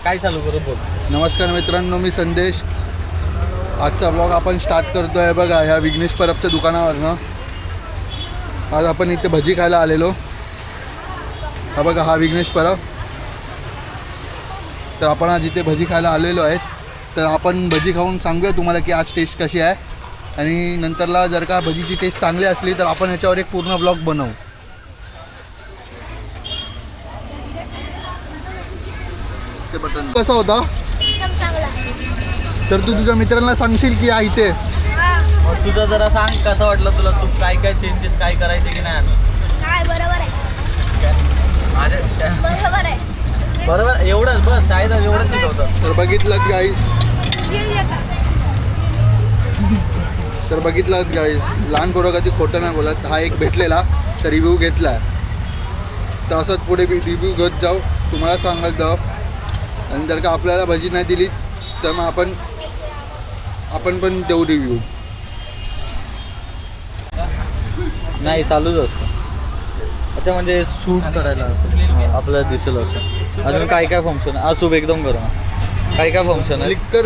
काय चालू करू बोल. नमस्कार मित्रांनो, मी संदेश. आजचा ब्लॉग आपण स्टार्ट करतो आहे बघा ह्या विघ्नेश परबच्या दुकानावरनं. आज आपण इथे भजी खायला आलेलो. हा बघा हा विघ्नेश परब. तर आपण आज इथे भजी खायला आलेलो आहेत. तर आपण भजी खाऊन सांगूया तुम्हाला की आज टेस्ट कशी आहे, आणि नंतरला जर का भजीची टेस्ट चांगली असली तर आपण ह्याच्यावर एक पूर्ण ब्लॉग बनवू. ते बटन कसा होता तर तू तुझ्या मित्रांना सांगशील की या इथे. मग तुझं जरा सांग कसं वाटलं तुला, तू काय काय चेंजेस काय करायचे की नाही आम्ही. काय बरोबर आहे. माझ्या बरोबर आहे. बरोबर एवढंच बस, शाळेत एवढंच शिकवतं. तर बघितलं गाईस, तर बघितलं गाईस, लहान पोरं कधी खोटं नाही बोलत. हा एक भेटलेला तर रिव्ह्यू घेतला. तर असंच पुढे रिव्ह्यू घेत जाऊ, तुम्हाला सांगत जाऊ. आणि जर का आपल्याला भजी नाही दिली तर मग आपण पण देऊ रिव्ह्यू. नाही चालूच असतं. अच्छा म्हणजे सूट करायला असं आपल्याला दिसेल असं. अजून काय काय फंक्शन आज खूप एकदम करू काय काय फंक्शन आहे. क्लिक कर.